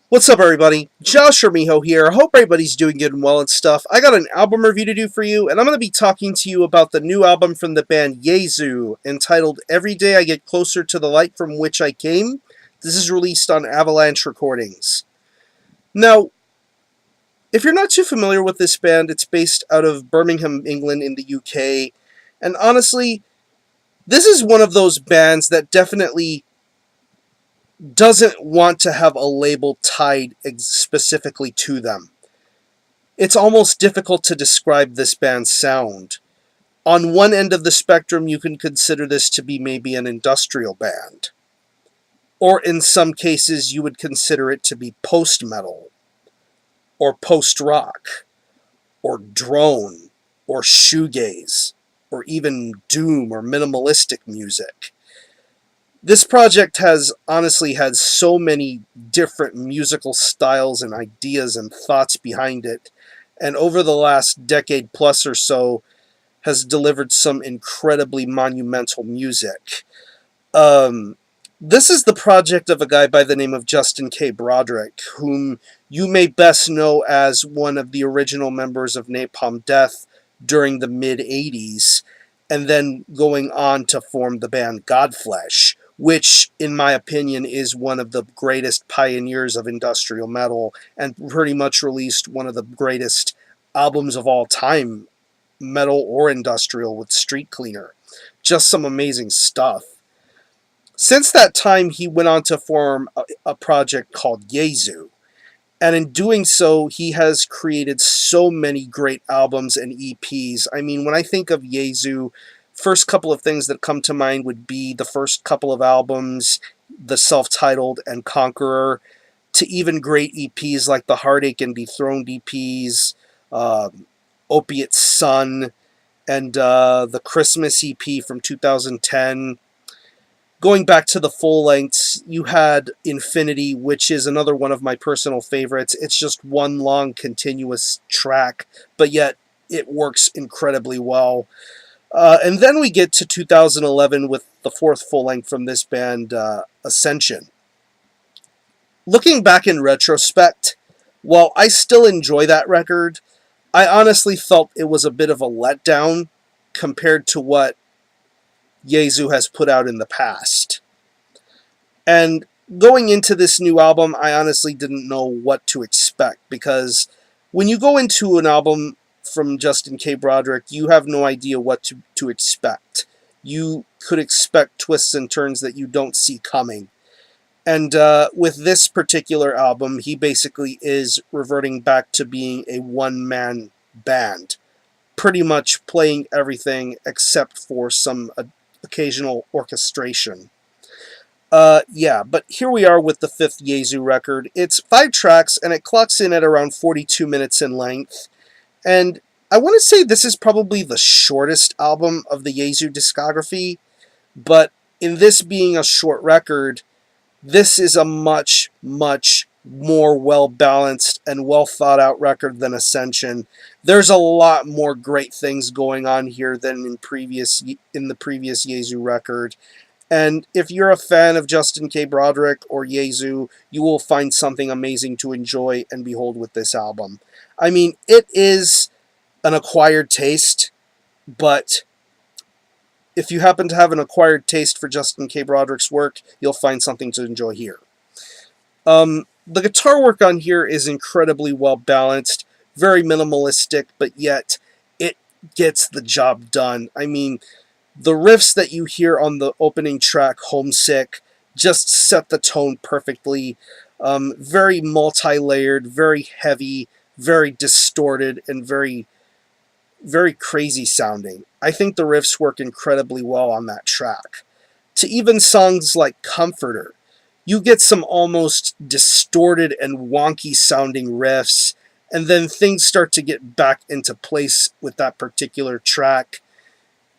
What's up, everybody? Josh or Miho here. I hope everybody's doing good and well and stuff. I got an album review to do for you, and I'm going to be talking to you about the new album from the band Jesu, entitled Every Day I Get Closer to the Light from Which I Came. This is released on Avalanche Recordings. Now, if you're not too familiar with this band, it's based out of Birmingham, England, in the UK, and honestly, this is one of those bands that definitely doesn't want to have a label tied specifically to them. It's almost difficult to describe this band's sound. On one end of the spectrum, you can consider this to be maybe an industrial band. Or in some cases, you would consider it to be post-metal, or post-rock, or drone, or shoegaze, or even doom or minimalistic music. This project has honestly had so many different musical styles and ideas and thoughts behind it, and over the last decade plus or so has delivered some incredibly monumental music. This is the project of a guy by the name of Justin K. Broderick, whom you may best know as one of the original members of Napalm Death during the mid-80s, and then going on to form the band Godflesh, which, in my opinion, is one of the greatest pioneers of industrial metal and pretty much released one of the greatest albums of all time, metal or industrial, with Street Cleaner. Just some amazing stuff. Since that time, he went on to form a project called Jesu, and in doing so, he has created so many great albums and EPs. I mean, when I think of Jesu, first couple of things that come to mind would be the first couple of albums, the self-titled and Conqueror, to even great EPs like the Heartache and Dethroned EPs, Opiate Sun, and the Christmas EP from 2010. Going back to the full lengths, you had Infinity, which is another one of my personal favorites. It's just one long continuous track, but yet it works incredibly well. And then we get to 2011 with the fourth full length from this band, Ascension. Looking back in retrospect, while I still enjoy that record, I honestly felt it was a bit of a letdown compared to what Jesu has put out in the past. And going into this new album, I honestly didn't know what to expect, because when you go into an album from Justin K. Broderick, you have no idea what to expect. You could expect twists and turns that you don't see coming. And with this particular album, he basically is reverting back to being a one-man band, pretty much playing everything except for some occasional orchestration. Yeah, but here we are with the fifth Jesu record. It's 5 tracks, and it clocks in at around 42 minutes in length. And I want to say this is probably the shortest album of the Jesu discography, but in this being a short record, this is a much, much more well-balanced and well-thought-out record than Ascension. There's a lot more great things going on here than in the previous Jesu record. And if you're a fan of Justin K. Broderick or Jesu, you will find something amazing to enjoy and behold with this album. I mean, it is an acquired taste, but if you happen to have an acquired taste for Justin K. Broderick's work, you'll find something to enjoy here. The guitar work on here is incredibly well balanced, very minimalistic, but yet it gets the job done. I mean, the riffs that you hear on the opening track, Homesick, just set the tone perfectly. Very multi-layered, very heavy, very distorted, and very, very crazy sounding. I think the riffs work incredibly well on that track. To even songs like Comforter, you get some almost distorted and wonky sounding riffs, and then things start to get back into place with that particular track.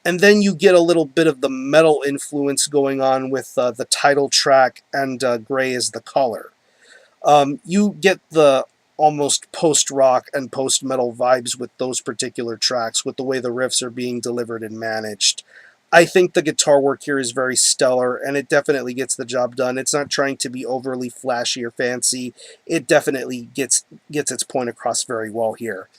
And then you get a little bit of the metal influence going on with the title track and Gray is the Color. You get the almost post-rock and post-metal vibes with those particular tracks, with the way the riffs are being delivered and managed. I think the guitar work here is very stellar, and it definitely gets the job done. It's not trying to be overly flashy or fancy. It definitely gets its point across very well here.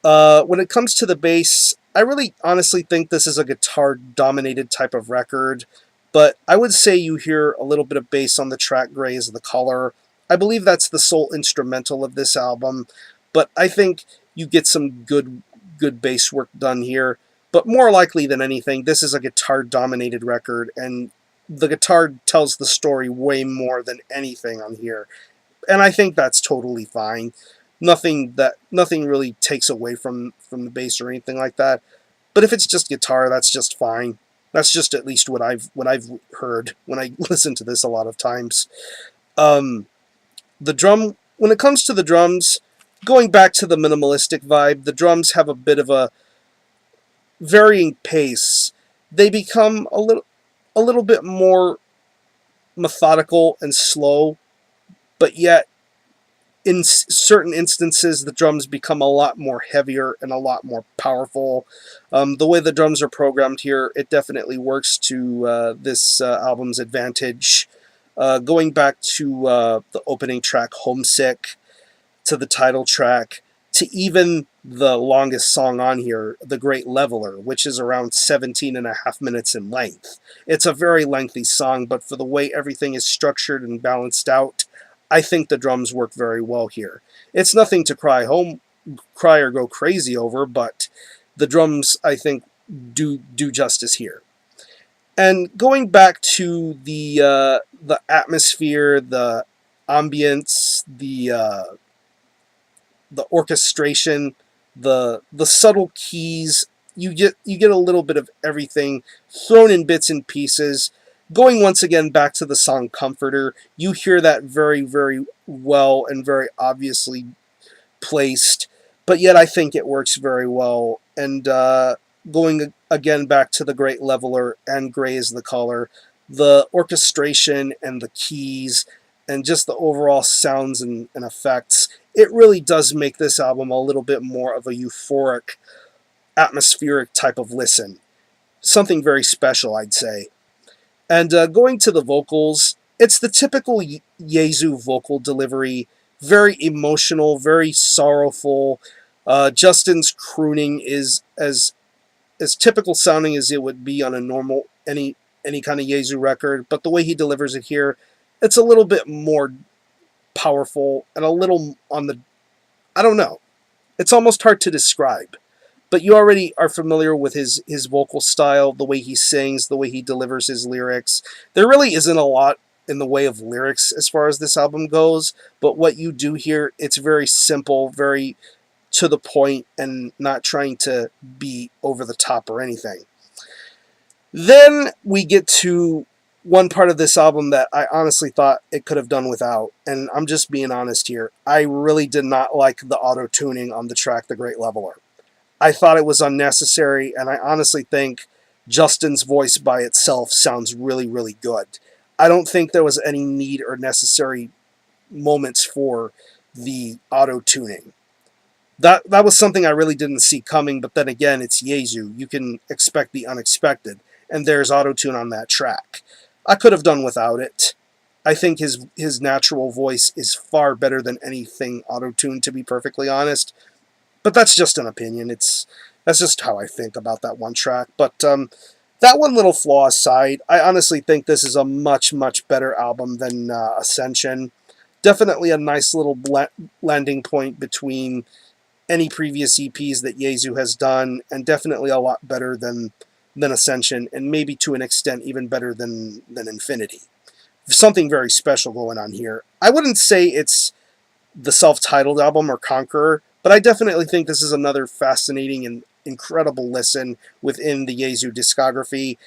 When it comes to the bass, I really honestly think this is a guitar-dominated type of record, but I would say you hear a little bit of bass on the track Gray is the Color. I believe that's the sole instrumental of this album, but I think you get some good bass work done here. But more likely than anything, this is a guitar-dominated record, and the guitar tells the story way more than anything on here. And I think that's totally fine. Nothing really takes away from the bass or anything like that. But if it's just guitar, that's just fine. That's just at least what I've heard when I listen to this a lot of times. Um, the drum when it comes to the drums, going back to the minimalistic vibe, the drums have a bit of a varying pace. They become a little bit more methodical and slow, but yet in certain instances, the drums become a lot more heavier and a lot more powerful. The way the drums are programmed here, it definitely works to this album's advantage. Going back to the opening track, Homesick, to the title track, to even the longest song on here, The Great Leveler, which is around 17 and a half minutes in length. It's a very lengthy song, but for the way everything is structured and balanced out, I think the drums work very well here. It's nothing to cry or go crazy over, but the drums, I think, do justice here. And going back to the atmosphere, the ambience, the orchestration, the subtle keys. You get a little bit of everything thrown in bits and pieces. Going once again back to the song Comforter, you hear that very well and very obviously placed, but yet I think it works very well. And going again back to the Great Leveler and Gray is the Color, the orchestration and the keys and just the overall sounds and effects, it really does make this album a little bit more of a euphoric, atmospheric type of listen. Something very special, I'd say. And going to the vocals, it's the typical Jesu vocal delivery, very emotional, very sorrowful. Justin's crooning is as typical sounding as it would be on a normal any kind of Jesu record, but the way he delivers it here, it's a little bit more powerful and a little on the, I don't know. It's almost hard to describe. But you already are familiar with his vocal style, the way he sings, the way he delivers his lyrics. There really isn't a lot in the way of lyrics as far as this album goes, but what you do here, it's very simple, very to the point, and not trying to be over the top or anything. Then we get to one part of this album that I honestly thought it could have done without, and I'm just being honest here. I really did not like the auto-tuning on the track The Great Leveler. I thought it was unnecessary, and I honestly think Justin's voice by itself sounds really good. I don't think there was any need or necessary moments for the auto-tuning. That was something I really didn't see coming, but then again, it's Jesu. You can expect the unexpected, and there's auto-tune on that track. I could have done without it. I think his natural voice is far better than anything auto-tuned, to be perfectly honest. But that's just an opinion. That's just how I think about that one track. But that one little flaw aside, I honestly think this is a much better album than Ascension. Definitely a nice little landing point between any previous EPs that Jesu has done, and definitely a lot better than Ascension, and maybe to an extent even better than Infinity. Something very special going on here. I wouldn't say it's the self-titled album or Conqueror, but I definitely think this is another fascinating and incredible listen within the Jesu discography.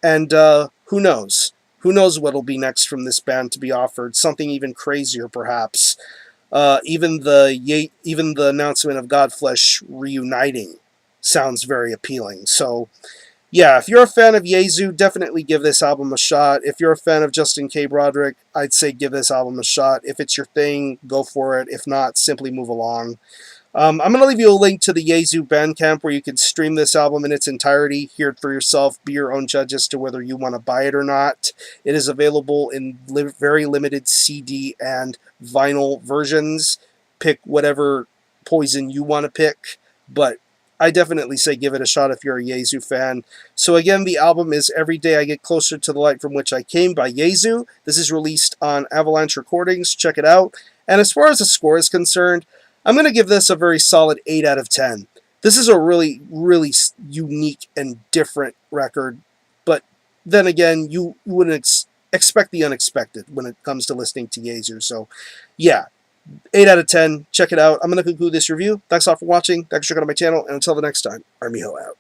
And who knows? Who knows what'll be next from this band to be offered? Something even crazier, perhaps. Even the announcement of Godflesh reuniting sounds very appealing. So, yeah, if you're a fan of Jesu, definitely give this album a shot. If you're a fan of Justin K. Broderick, I'd say give this album a shot. If it's your thing, go for it. If not, simply move along. I'm going to leave you a link to the Jesu Bandcamp where you can stream this album in its entirety, hear it for yourself, be your own judge as to whether you want to buy it or not. It is available in very limited CD and vinyl versions. Pick whatever poison you want to pick, but I definitely say give it a shot if you're a Jesu fan. So again, the album is Every Day I Get Closer to the Light From Which I Came by Jesu. This is released on Avalanche Recordings. Check it out. And as far as the score is concerned, I'm going to give this a very solid 8 out of 10. This is a really, really unique and different record. But then again, you wouldn't expect the unexpected when it comes to listening to Jesu. So, yeah, 8 out of 10. Check it out. I'm going to conclude this review. Thanks all for watching. Thanks for checking out my channel. And until the next time, Armijo out.